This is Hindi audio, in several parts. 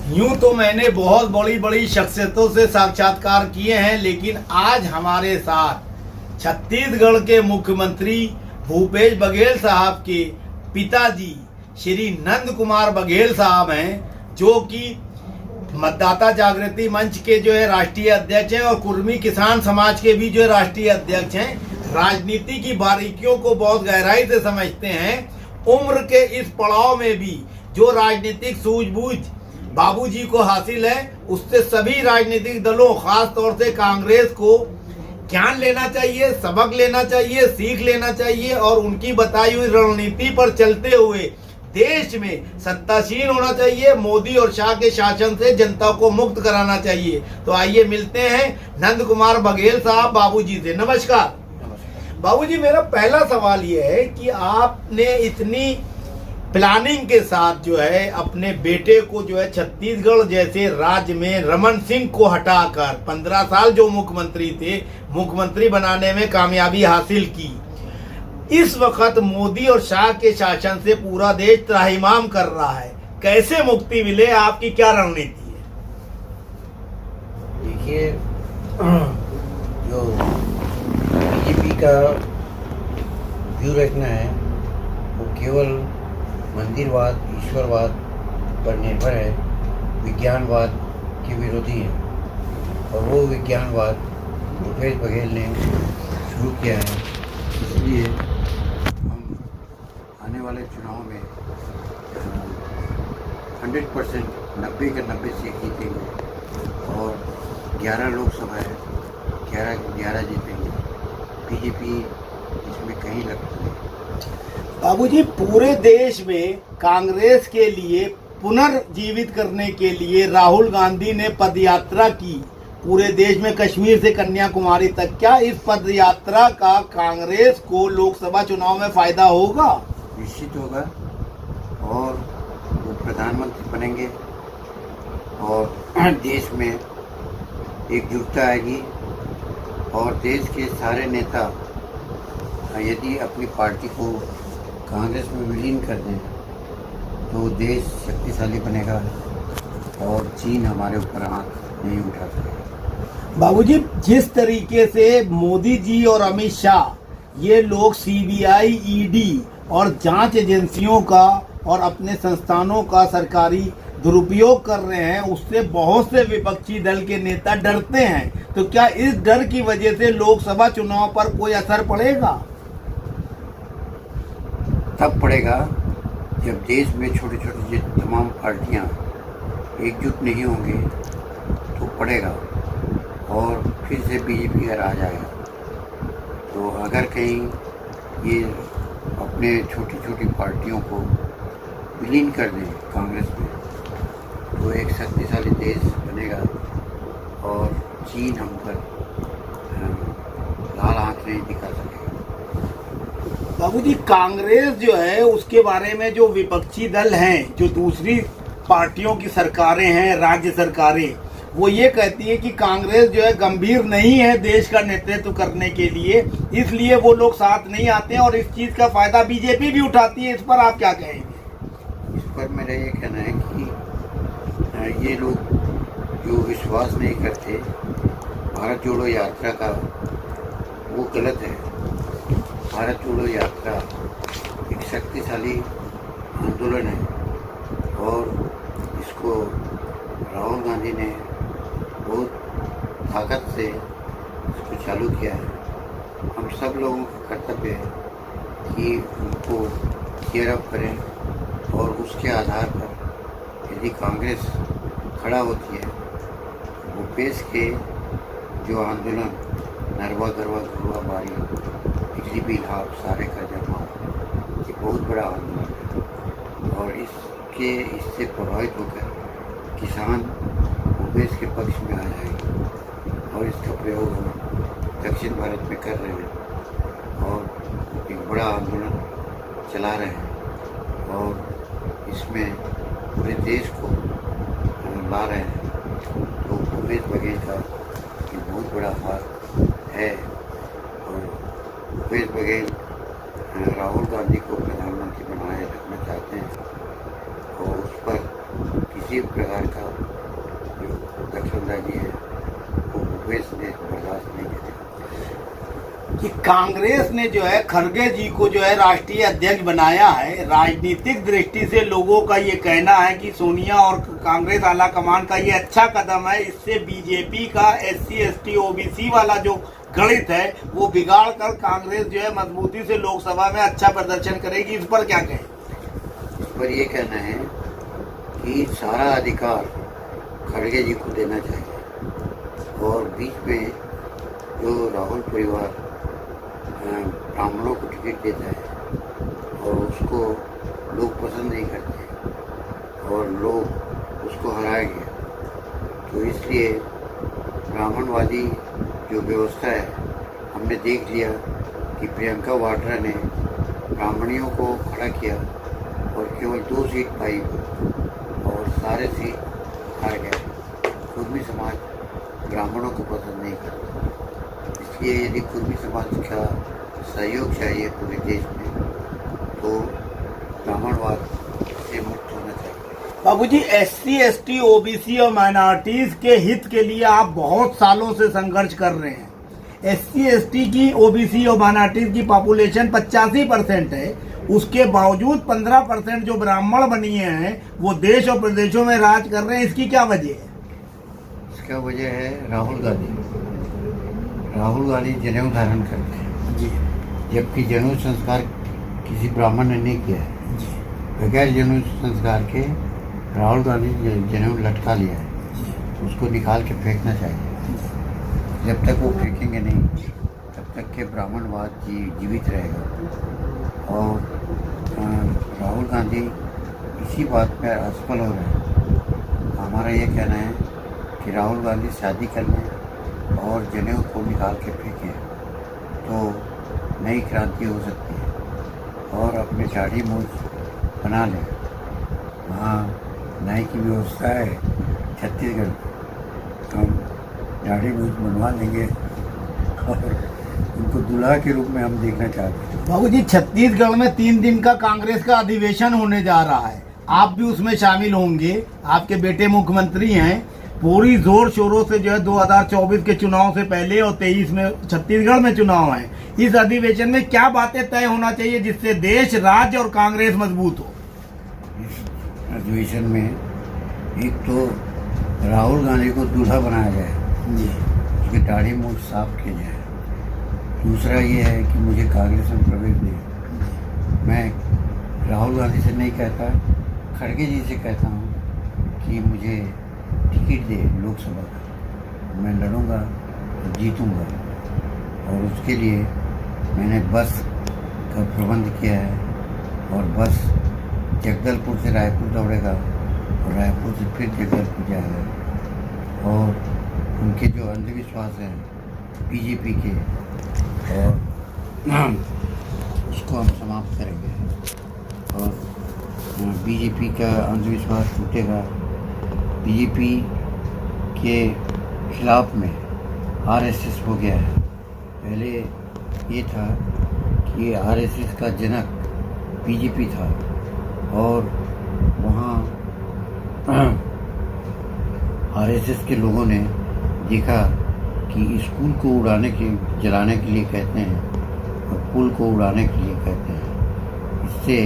यूं तो मैंने बहुत बड़ी बड़ी शख्सियतों से साक्षात्कार किए हैं, लेकिन आज हमारे साथ छत्तीसगढ़ के मुख्यमंत्री भूपेश बघेल साहब के पिताजी श्री नंद कुमार बघेल साहब हैं, जो कि मतदाता जागृति मंच के जो है राष्ट्रीय अध्यक्ष हैं और कुर्मी किसान समाज के भी जो है राष्ट्रीय अध्यक्ष हैं। राजनीति की बारीकियों को बहुत गहराई से समझते हैं। उम्र के इस पड़ाव में भी जो राजनीतिक सूझबूझ बाबूजी को हासिल है, उससे सभी राजनीतिक दलों, खास तौर से कांग्रेस को ज्ञान लेना चाहिए, सबक लेना चाहिए, सीख लेना चाहिए और उनकी बताई हुई रणनीति पर चलते हुए देश में सत्तासीन होना चाहिए। मोदी और शाह के शासन से जनता को मुक्त कराना चाहिए। तो आइए मिलते हैं नंद कुमार बघेल साहब बाबूजी से। नमस्कार बाबूजी, मेरा पहला सवाल यह है कि आपने इतनी प्लानिंग के साथ जो है अपने बेटे को जो है छत्तीसगढ़ जैसे राज्य में रमन सिंह को हटाकर 15 साल जो मुख्यमंत्री थे, मुख्यमंत्री बनाने में कामयाबी हासिल की। इस वक्त मोदी और शाह के शासन से पूरा देश त्राहिमाम कर रहा है, कैसे मुक्ति मिले? आपकी क्या रणनीति है? देखिए, जो बीजेपी का व्यू रखना है वो केवल मंदिरवाद, ईश्वरवाद पर निर्भर है, विज्ञानवाद के विरोधी है। और वो विज्ञानवाद भूपेश बघेल ने शुरू किया है। इसलिए हम आने वाले चुनाव में 100% 90 के 90 सीट जीतेंगे और 11 लोकसभा है, 11 के 11 जीतेंगे। बीजेपी इसमें कहीं लगती है। बाबूजी, पूरे देश में कांग्रेस के लिए पुनर्जीवित करने के लिए राहुल गांधी ने पदयात्रा की पूरे देश में, कश्मीर से कन्याकुमारी तक। क्या इस पदयात्रा का कांग्रेस को लोकसभा चुनाव में फायदा होगा? निश्चित होगा और वो प्रधानमंत्री बनेंगे और देश में एकजुटता आएगी और देश के सारे नेता यदि अपनी पार्टी को कांग्रेस में विलीन कर दें तो देश शक्तिशाली बनेगा और चीन हमारे ऊपर आंख नहीं उठा सकेगा। बाबूजी, जिस तरीके से मोदी जी और अमित शाह ये लोग सीबीआई, ईडी और जांच एजेंसियों का और अपने संस्थानों का सरकारी दुरुपयोग कर रहे हैं, उससे बहुत से विपक्षी दल के नेता डरते हैं। तो क्या इस डर की वजह से लोकसभा चुनाव पर कोई असर पड़ेगा? तब पड़ेगा जब देश में छोटी छोटी तमाम पार्टियां एकजुट नहीं होंगी तो पड़ेगा और फिर से बीजेपी का राज आएगा। तो अगर कहीं ये अपने छोटी छोटी पार्टियों को विलीन कर दें कांग्रेस में तो एक शक्तिशाली देश बनेगा और चीन हम पर लाल आंख नहीं दिखा सकेगा। बाबूजी, कांग्रेस जो है उसके बारे में जो विपक्षी दल हैं, जो दूसरी पार्टियों की सरकारें हैं, राज्य सरकारें, वो ये कहती है कि कांग्रेस जो है गंभीर नहीं है देश का नेतृत्व करने के लिए, इसलिए वो लोग साथ नहीं आते हैं और इस चीज का फायदा बीजेपी भी उठाती है। इस पर आप क्या कहेंगे? इस पर मेरा ये कहना है कि ये लोग जो विश्वास नहीं करते भारत जोड़ो यात्रा का, वो गलत है। भारत जोड़ो यात्रा एक शक्तिशाली आंदोलन है और इसको राहुल गांधी ने बहुत ताकत से इसको चालू किया है। हम सब लोगों का कर्तव्य है कि उनको चीयर अप करें और उसके आधार पर यदि कांग्रेस खड़ा होती है, भूपेश के जो आंदोलन नरवा गरवा गुरुआ बारी बिजली बिल हाफ सारे का जमा, ये बहुत बड़ा आंदोलन है और इससे प्रभावित होकर किसान भूपेश के पक्ष में आ जाएंगे और इसका प्रयोग हम दक्षिण भारत में कर रहे हैं और एक बड़ा आंदोलन चला रहे हैं और इसमें पूरे देश को ला रहे हैं। तो भूपेश बघेल का ये बहुत बड़ा हाथ है और भूपेश बघेल राहुल गांधी को प्रधानमंत्री बनाए रखना चाहते हैं और उस पर किसी प्रकार का जो दखलंदाजी है वो भूपेश ने बर्दाश्त नहीं करेगा। कि कांग्रेस ने जो है खड़गे जी को जो है राष्ट्रीय अध्यक्ष बनाया है। राजनीतिक दृष्टि से लोगों का ये कहना है कि सोनिया और कांग्रेस आला कमान का ये अच्छा कदम है। इससे बीजेपी का SC ST OBC वाला जो गणित है वो बिगाड़ कर कांग्रेस जो है मजबूती से लोकसभा में अच्छा प्रदर्शन करेगी। इस पर क्या कहें? इस पर ये कहना है कि सारा अधिकार खड़गे जी को देना चाहिए और बीच में जो राहुल परिवार ब्राह्मणों को टिकट देता है और उसको लोग पसंद नहीं करते और लोग उसको हराएंगे, तो इसलिए ब्राह्मणवादी जो व्यवस्था है हमने देख लिया कि प्रियंका वाड्रा ने ब्राह्मणियों को खड़ा किया और केवल 2 सीट पाई और सारे सीट हार गए। कुर्मी समाज ब्राह्मणों को पसंद नहीं करता, इसलिए यदि कुर्मी समाज का सहयोग चाहिए पूरे देश में तो ब्राह्मणवाद से मुक्त होना चाहिए। बाबूजी, SC ST OBC और माइनॉरिटीज के हित के लिए आप बहुत सालों से संघर्ष कर रहे हैं। SC ST की OBC और माइनॉरिटीज की पॉपुलेशन 85% है, उसके बावजूद 15% जो ब्राह्मण बनिए हैं वो देश और प्रदेशों में राज कर रहे हैं। इसकी क्या वजह है? इसका वजह है राहुल गांधी जनेऊ धारण करते हैं जी, जबकि जनेऊ संस्कार किसी ब्राह्मण ने नहीं किया है। जी, बगैर जनेऊ संस्कार के राहुल गांधी जनेऊ लटका लिया है, उसको निकाल के फेंकना चाहिए। जब तक वो फेंकेंगे नहीं तब तक के ब्राह्मणवाद जीवित रहेगा और राहुल गांधी इसी बात पर असफल हो रहे हैं। हमारा ये कहना है कि राहुल गांधी शादी कर लें और जनेऊ को निकाल के फेंकें तो नई क्रांति हो सकती है और अपने दाढ़ी मूछ बना लें। वहाँ नाई की व्यवस्था है छत्तीसगढ़, हम दाढ़ी मूछ बनवा लेंगे और उनको दूल्हा के रूप में हम देखना चाहते हैं। बाबूजी, छत्तीसगढ़ में 3 दिन का कांग्रेस का अधिवेशन होने जा रहा है, आप भी उसमें शामिल होंगे, आपके बेटे मुख्यमंत्री हैं। पूरी जोर शोरों से जो है 2024 के चुनाव से पहले और 23 में छत्तीसगढ़ में चुनाव है। इस अधिवेशन में क्या बातें तय होना चाहिए जिससे देश, राज्य और कांग्रेस मजबूत हो? इस अधिवेशन में एक तो राहुल गांधी को दूल्हा बनाया जाए जी, उसकी दाढ़ी मूछ साफ की जाए। दूसरा ये है कि मुझे कांग्रेस में प्रवेश दे। मैं राहुल गांधी से नहीं कहता, खड़गे जी से कहता हूँ कि मुझे टिकट दे लोकसभा का, मैं लड़ूंगा और जीतूंगा और उसके लिए मैंने बस का प्रबंध किया है और बस जगदलपुर से रायपुर दौड़ेगा और रायपुर से फिर जगदलपुर जाएगा और उनके जो अंधविश्वास हैं बीजेपी के और उसको हम समाप्त करेंगे और बीजेपी का अंधविश्वास टूटेगा। बीजेपी के खिलाफ में RSS हो गया है। पहले ये था कि RSS का जनक बीजेपी था और वहाँ RSS के लोगों ने देखा कि स्कूल को जलाने के लिए कहते हैं और पुल को उड़ाने के लिए कहते हैं। इससे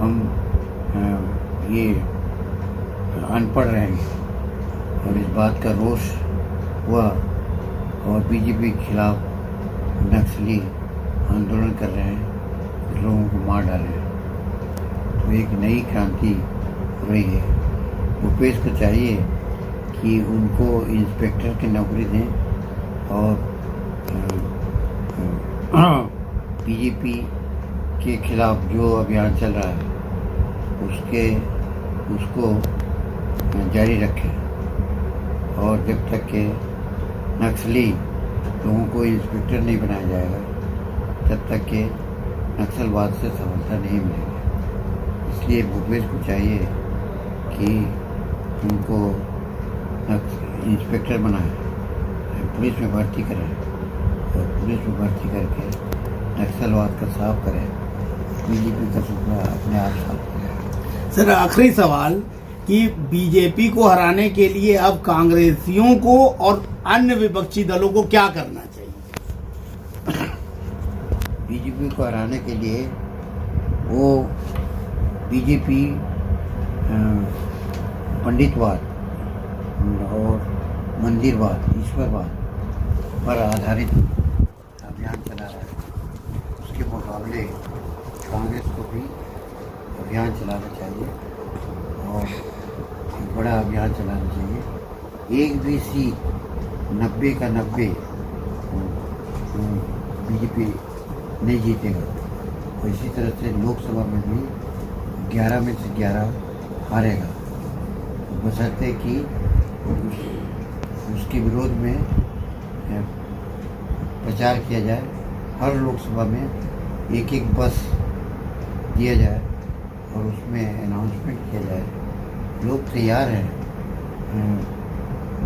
हम ये अनपढ़ रहेंगे और इस बात का रोष हुआ और बीजेपी के खिलाफ नक्सली आंदोलन कर रहे हैं, लोगों को मार डाले हैं। तो एक नई क्रांति हो रही है। भूपेश को चाहिए कि उनको इंस्पेक्टर की नौकरी दें और बीजेपी के खिलाफ जो अभियान चल रहा है उसको जारी रखें और जब तक के नक्सली लोगों को इंस्पेक्टर नहीं बनाया जाएगा तब तक के नक्सलवाद से सफलता नहीं मिलेगी। इसलिए भूपेश को चाहिए कि उनको इंस्पेक्टर बनाए, पुलिस में भर्ती करें और पुलिस में भर्ती करके नक्सलवाद का साफ करें, बीजेपी का सुपना अपने आप साफ करें। सर आखिरी सवाल कि बीजेपी को हराने के लिए अब कांग्रेसियों को और अन्य विपक्षी दलों को क्या करना चाहिए? बीजेपी को हराने के लिए वो बीजेपी पंडितवाद और मंदिरवाद, ईश्वरवाद पर आधारित अभियान चला रहा है। उसके मुकाबले कांग्रेस को भी अभियान चलाना चाहिए और एक बड़ा अभियान चलाना चाहिए। एक भी सीट 90 का 90 बीजेपी नहीं जीतेगा। और इसी तरह से लोकसभा में भी 11 में से 11 हारेगा, बशर्ते कि उसके विरोध में प्रचार किया जाए। हर लोकसभा में एक एक बस दिया जाए और उसमें अनाउंसमेंट किया जाए। लोग तैयार हैं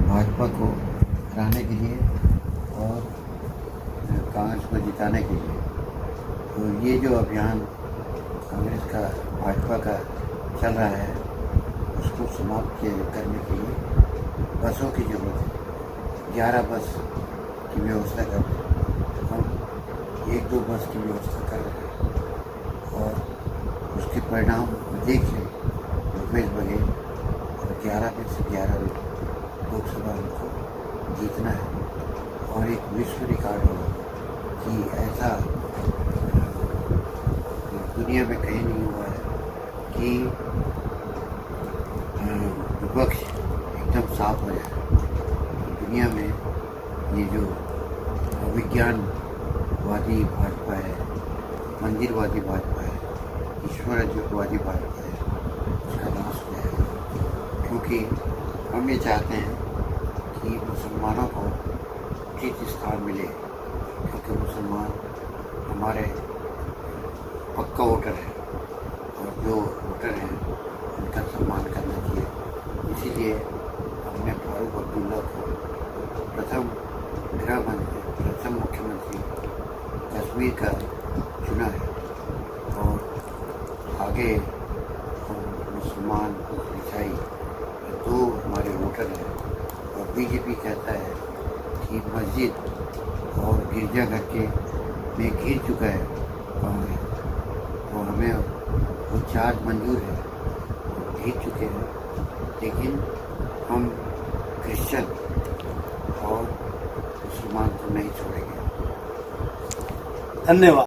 भाजपा को हराने के लिए और कांग्रेस को जिताने के लिए। तो ये जो अभियान कांग्रेस का, भाजपा का चल रहा है, उसको समाप्त करने के लिए बसों की ज़रूरत है। 11 बस की व्यवस्था कर रहे हैं, हम 1-2 बस की व्यवस्था कर रहे हैं और उसके परिणाम देख लें भूपेश बघेल। और 11 में से 11 लोकसभा को जीतना है और एक विश्व रिकॉर्ड होगा कि ऐसा दुनिया में कहीं नहीं हुआ है कि विपक्ष एकदम साफ हो जाए। दुनिया में ये जो विज्ञानवादी भाजपा है, मंदिरवादी भाजपा है, ईश्वरवादी भाजपा है, उसका नाश हो जाएगा। क्योंकि हम ये चाहते हैं कि मुसलमानों को उचित स्थान मिले, क्योंकि मुसलमान हमारे पक्का वोटर है और जो वोटर हैं उनका सम्मान करना चाहिए। इसीलिए हमने फारूक अब्दुल्ला को प्रथम गृह मंत्री, प्रथम मुख्यमंत्री कश्मीर का चुना है। और आगे हम मुसलमान, ईसाई, 2 हमारे वोटर हैं। और बीजेपी कहता है कि मस्जिद और गिरजाघर के में घिर चुका है कांग्रेस, तो हमें वो चार्ज मंजूर है, वो जीत चुके हैं। लेकिन हम क्रिश्चियन और मुसलमान को नहीं छोड़ेंगे। धन्यवाद।